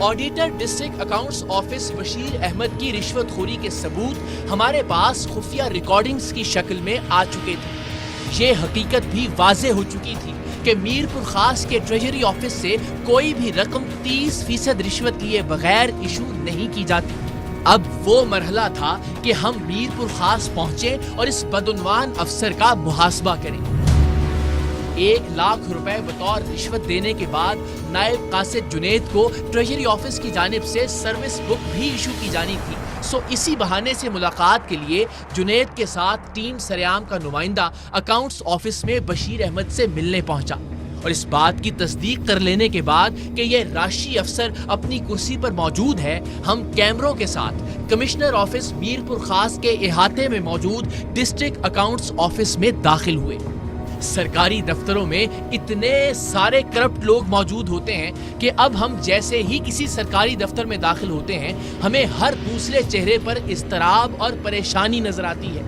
Auditor district accounts office Bashir Ahmed की रिश्वतखोरी के सबूत हमारे पास खुफिया रिकॉर्डिंग्स की शक्ल में आ चुके थे। ये हकीकत भी वाजे हो चुकी थी कि मीरपुर खास के ट्रेजरी ऑफिस से कोई भी रकम 30% रिश्वत लिए बगैर इशू नहीं की जाती। अब वो मरहला था कि हम मीरपुर खास पहुंचे और इस बदउनवान अफसर का मुहासबा करें। 1 लाख रुपए बतौर रिश्वत देने के बाद नायब कासिद जुनेद को ट्रेजरी ऑफिस की जानिब से सर्विस बुक भी इशू की जानी थी। सो इसी बहाने से मुलाकात के लिए जुनेद के साथ टीम सरेआम का नुमाइंदा अकाउंट्स ऑफिस में बशीर अहमद से मिलने पहुंचा और इस बात की तस्दीक कर लेने के बाद कि यह राशि अफसर अपनी कुर्सी पर मौजूद है, हम कैमरों के साथ कमिश्नर ऑफिस मीरपुर खास के इहाते में मौजूद डिस्ट्रिक्ट अकाउंट्स ऑफिस में दाखिल हुए। सरकारी दफ्तरों में इतने सारे करप्ट लोग मौजूद होते हैं कि अब हम जैसे ही किसी सरकारी दफ्तर में दाखिल होते हैं हमें हर दूसरे चेहरे पर इस्तराब और परेशानी नजर आती है।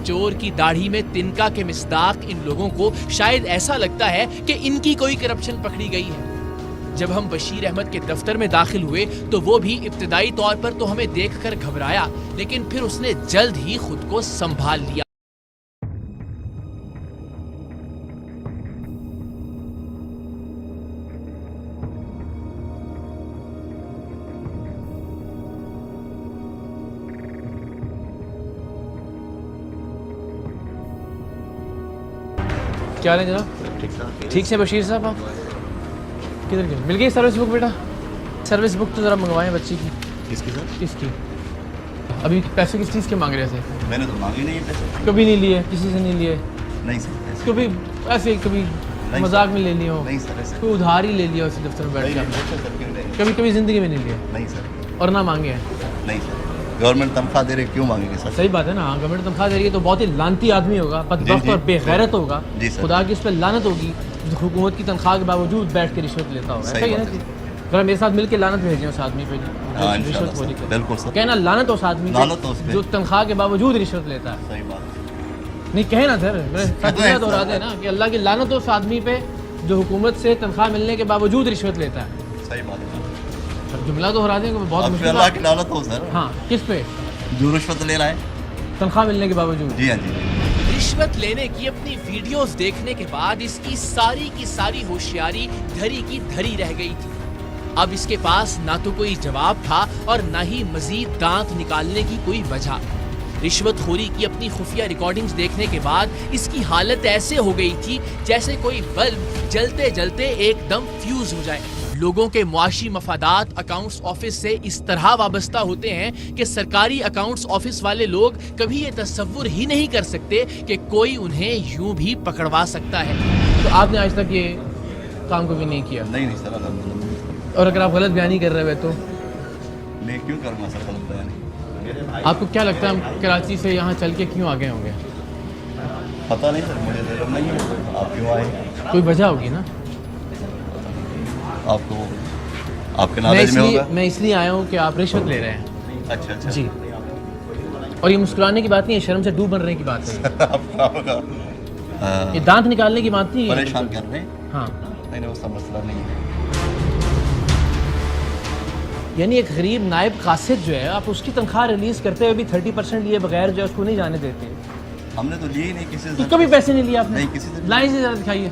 चोर की दाढ़ी में तिनका के मिस्दाक इन लोगों को शायद ऐसा लगता है कि इनकी कोई करप्शन पकड़ी गई है। जब हम बशीर अहमद के दफ्तर में दाखिल हुए तो वो भी इब्तिदाई तौर पर तो हमें देखकर घबराया, लेकिन फिर उसने जल्द ही खुद को संभाल लिया। क्या हाल है जनाब? ठीक से बशीर साहब, आप किधर गए? मिल गई सर्विस बुक बेटा? सर्विस बुक तो ज़रा मंगवाएं बच्ची की। किसकी सर? किसकी? अभी पैसे किस चीज़ के मांग रहे थे? मैंने तो मांगे नहीं पैसे। कभी नहीं लिए? किसी से नहीं लिए? नहीं सर। कभी ऐसे कभी मजाक में ले लिए हो? नहीं सर ऐसे। कोई उधार ही ले लिया उसी दफ्तर में बैठ के? कभी कभी ज़िंदगी में नहीं लिया? नहीं सर। और ना मांगे हैं? नहीं सर। गवर्नमेंट तनख्वाह दे रही, क्यों मांगेंगे सर? सही बात है ना, गवर्नमेंट तनख्वाह दे रही है तो बहुत ही लानती आदमी होगा, बदबख्त और बेगैरत होगा। खुदा की उस पर लानत होगी जो हुकूमत की तनख्वाह के बावजूद बैठ के रिश्वत लेता होगा। सही बात है। जरा मेरे साथ मिलके लानत भेजें उस आदमी पे रिश्वत बिल्कुल सर। कहना लानत उस आदमी पे जो तनख्वाह के बावजूद रिश्वत लेता है। सही बात नहीं कहे ना सर, मेरे साथ दोहरा दे ना कि अल्लाह की लानत उस आदमी पे जो हुकूमत से तनख्वाह मिलने के बावजूद रिश्वत लेता है। सही बात है। जुमला दोहरा देंगे बहुत मुश्किल। अल्लाह की लानत हो सर। हाँ, किस पे? जो रिश्वत ले रहा है तनख्वाह मिलने के बावजूद। जी हाँ जी। रिश्वत लेने की अपनी वीडियोस देखने के बाद इसकी सारी की सारी होशियारी धरी की धरी रह गई थी। अब इसके पास ना तो कोई जवाब था और ना ही मजीद दांत निकालने की कोई वजह। रिश्वतखोरी की अपनी खुफिया रिकॉर्डिंग्स देखने के बाद इसकी हालत ऐसे हो गई थी जैसे कोई बल्ब जलते जलते एकदम फ्यूज हो जाए। लोगों के मुआशी मफादात अकाउंट्स ऑफिस से इस तरह वाबस्ता होते हैं कि सरकारी अकाउंट्स ऑफिस वाले लोग कभी ये तसव्वुर ही नहीं कर सकते कि कोई उन्हें यूं भी पकड़वा सकता है। तो आपने आज तक ये काम कभी नहीं किया? नहीं नहीं सर, अल्हम्दुलिल्लाह। और अगर आप गलत बयानी कर रहे हो तो मैं क्यों करूँगा सर गलत बयानी? आपको क्या लगता है हम कराची से यहाँ चल के क्यों आगे होंगे? पता नहीं सर, मुझे जरूरत नहीं है। आप क्यों आए? कोई वजह होगी ना। आपको आपके नॉलेज में होगा। मैं इसलिए आया हूँ कि आप रिश्वत ले रहे हैं। अच्छा अच्छा जी। और ये मुस्कुराने की बात नहीं है, शर्म से डूब बनने की बात है। ये दांत निकालने की बात नहीं है। परेशान कर रहे हैं? हाँ। नहीं उसका मसला नहीं है। यानी एक गरीब नायब कासिद जो है, आप उसकी तनख्वाह रिलीज करते हुए भी 30% लिए बगैर जो है उसको नहीं जाने देते। हमने तो लिए नहीं किसी से। तो कभी पैसे नहीं लिए आपने? नहीं किसी से। लाइन से जरा दिखाइए।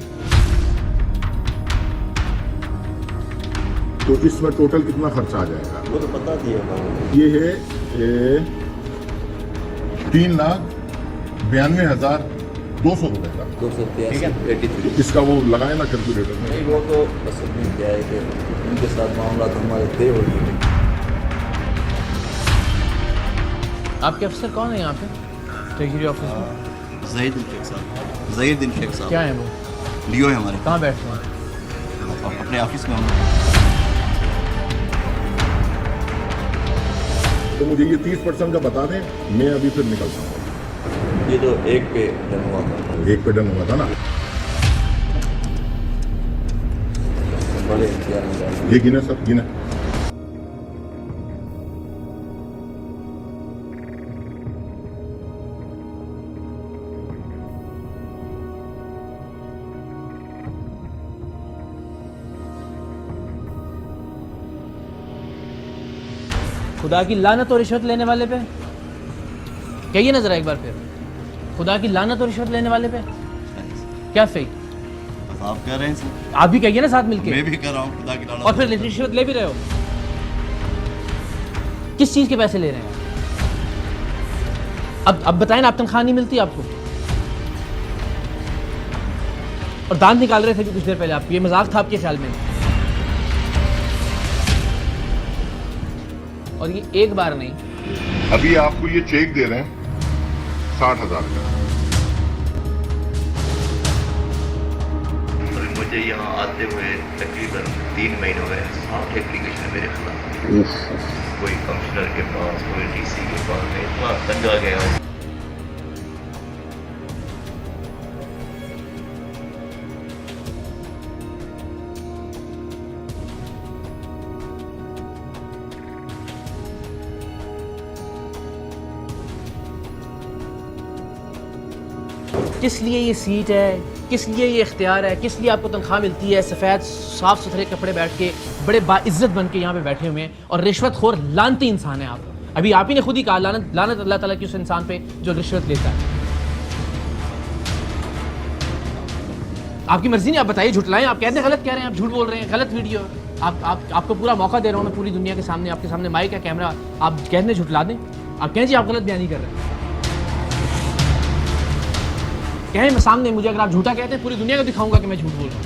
तो इसमें टोटल कितना खर्चा आ जाएगा? वो तो पता दिया। ये है 3,92,200 रुपए का। 283। इसका वो लगाए ना कैलकुलेटर में। नहीं वो तो बस नहीं क्या है कि उनके साथ मामला तो हमारे तय हो गए। आपके अफसर कौन है यहाँ पे ट्रेजरी ऑफिस में? ज़हीरुद्दीन शेख साहब। ज़हीरुद्दीन शेख साहब क्या है वो? लियो है हमारे। कहाँ बैठते हैं? अपने ऑफिस में हम। तो मुझे ये 30% का बता दें, मैं अभी फिर निकलता हूँ। ये तो एक पे डन हुआ था। एक पे डन हुआ था ना? बड़े इंतजार। ये गिना सब गिना। खुदा की लानत और रिश्वत लेने वाले पे कहिए ना जरा एक बार फिर, खुदा की लानत और रिश्वत लेने वाले पे क्या सही? आप कह रहे हैं सर, आप भी कहिए ना साथ मिलके। मैं भी कर रहा हूँ खुदा की लानत। और फिर रिश्वत ले भी रहे हो, किस चीज के पैसे ले रहे हैं? अब बताएं ना, आप तनख्वाह नहीं मिलती आपको? और दांत निकाल रहे थे भी कुछ देर पहले, आप ये मजाक था आपके ख्याल में? और ये एक बार नहीं, अभी आपको ये चेक दे रहे हैं 60,000 का। मुझे यहाँ आते हुए तकरीबन 3 महीने हो गए। 60 एप्लीकेशन मेरे खिलाफ, कोई कमिश्नर के पास, कोई डीसी के पास। मैं इतना तंग आ गया हूँ। किस लिए ये सीट है, किस लिए ये इख्तियार है, किस लिए आपको तनख्वाह मिलती है? सफ़ेद साफ सुथरे कपड़े बैठ के बड़े बाइज्जत बन के यहाँ पे बैठे हुए हैं, और रिश्वतखोर लानती इंसान है आप। अभी आप ही ने खुद ही कहा, लानत लानत अल्लाह ताला की उस इंसान पे जो रिश्वत लेता है। आपकी मर्जी नहीं, आप बताइए, झुटलाएं। आप कहते हैं गलत कह रहे हैं, आप झूठ बोल रहे हैं, गलत वीडियो। आपको पूरा मौका दे रहा हूँ मैं पूरी दुनिया के सामने, आपके सामने माइक है, कैमरा, आप कहते हैं झुटला दें। आप कहें जी आप गलत बयानी कर रहे हैं, कहें मैं सामने, मुझे अगर आप झूठा कहते हैं पूरी दुनिया को दिखाऊंगा कि मैं झूठ बोल रहा हूँ।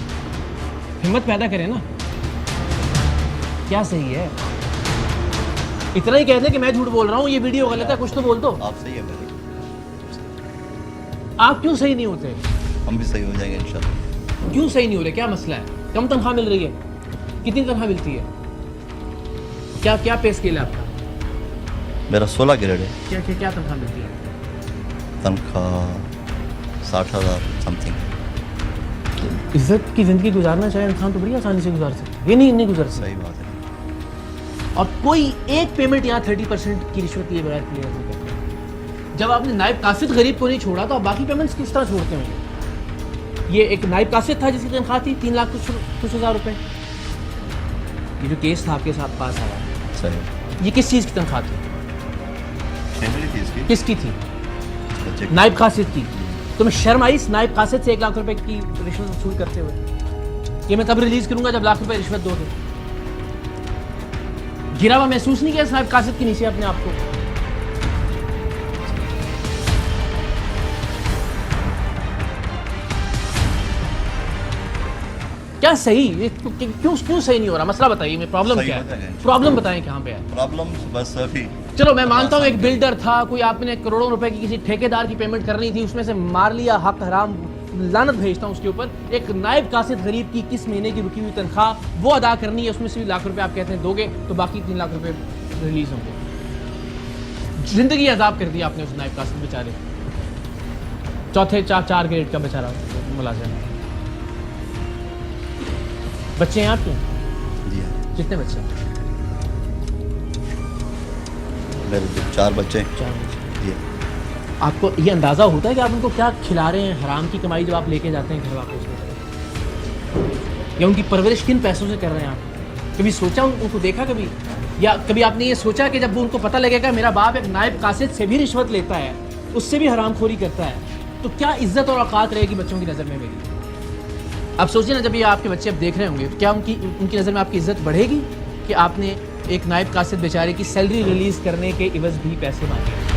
हिम्मत पैदा करें ना, क्या सही है? इतना ही कहते हैं कि मैं झूठ बोल रहा हूँ, ये वीडियो गलत है, कुछ तो बोल दो। आप सही है मेरे, आप क्यों सही नहीं होते? हम भी सही हो जाएंगे इंशाल्लाह। क्यों सही नहीं हो रहे, क्या मसला है? कम तनख्वाह मिल रही है, कितनी तनख्वाह मिलती है? क्या क्या पे स्केल है आपका? मेरा 16 ग्रेड है। क्या क्या क्या तनख्वाह मिलती है? तनख्वाह 60,000 समथिंग। इज्जत की ज़िंदगी गुजारना चाहे इंसान तो बड़ी आसानी से गुजार सकता है, ये नहीं गुजार सकता। सही बात है। और कोई एक पेमेंट यहाँ 30% की रिश्वत लिए बगैर क्लियर नहीं करता। जब आपने नायब कासिद गरीब को नहीं छोड़ा तो आप बाकी पेमेंट्स किस तरह छोड़ते होंगे? ये एक नायब कासिद था जिसकी तनख्वाह थी 3 लाख कुछ हज़ार रुपये। ये जो केस था आपके साथ पास आया, सही। ये किस चीज़ की तनख्वाह थी? फैमिली थी इसकी, किसकी थी? बच्चे की। नायब कासिद की। तुम्हें शर्म आई इस नायब कासिद से 1 लाख रुपए की रिश्वत वसूल करते हुए? ये मैं तब रिलीज करूंगा जब लाख रुपए रिश्वत दोगे। गिरा हुआ महसूस नहीं किया इस नायब कासिद के नीचे अपने आप को? क्या सही? ये क्यों सही नहीं हो रहा? मसला बताइए, मैं प्रॉब्लम सही क्या हो है? जाएगा। प्रॉब्लम बताएं कहाँ पे है? प्रॉब्लम बस अभी चलो मैं मानता हूँ एक बिल्डर था, कोई आपने करोड़ों रुपए की किसी ठेकेदार की पेमेंट करनी थी, उसमें से मार लिया, हक हराम, लानत भेजता हूँ उसके ऊपर। एक नायब कासिद गरीब की किस महीने की रुकी हुई तनख्वाह वो अदा करनी है, उसमें से भी लाख रुपए आप कहते हैं दोगे तो बाकी 3 लाख रुपए रिलीज होंगे। जिंदगी अजाब कर दिया आपने उस नायब कासिद बेचारे, चौथे 4 ग्रेड का बेचारा मुलाजिम। बच्चे हैं आपके? जी हाँ। कितने बच्चे हैं? मेरे 4 बच्चे हैं। 4 बच्चे। जी। आपको ये अंदाज़ा होता है कि आप उनको क्या खिला रहे हैं? हराम की कमाई जब आप लेके जाते हैं घर वापस में, या उनकी परवरिश किन पैसों से कर रहे हैं आप? कभी सोचा, उनको देखा कभी? या कभी आपने ये सोचा कि जब वो उनको पता लगेगा मेरा बाप एक नायब कासिद से भी रिश्वत लेता है, उससे भी हरामखोरी करता है, तो क्या इज्जत और औकात रहेगी बच्चों की नज़र में मेरी? आप सोचिए ना, जब ये आपके बच्चे अब देख रहे होंगे तो क्या उनकी नज़र में आपकी इज्जत बढ़ेगी कि आपने एक नायब कासिद बेचारे की सैलरी रिलीज़ करने के इवज़ भी पैसे मांगे?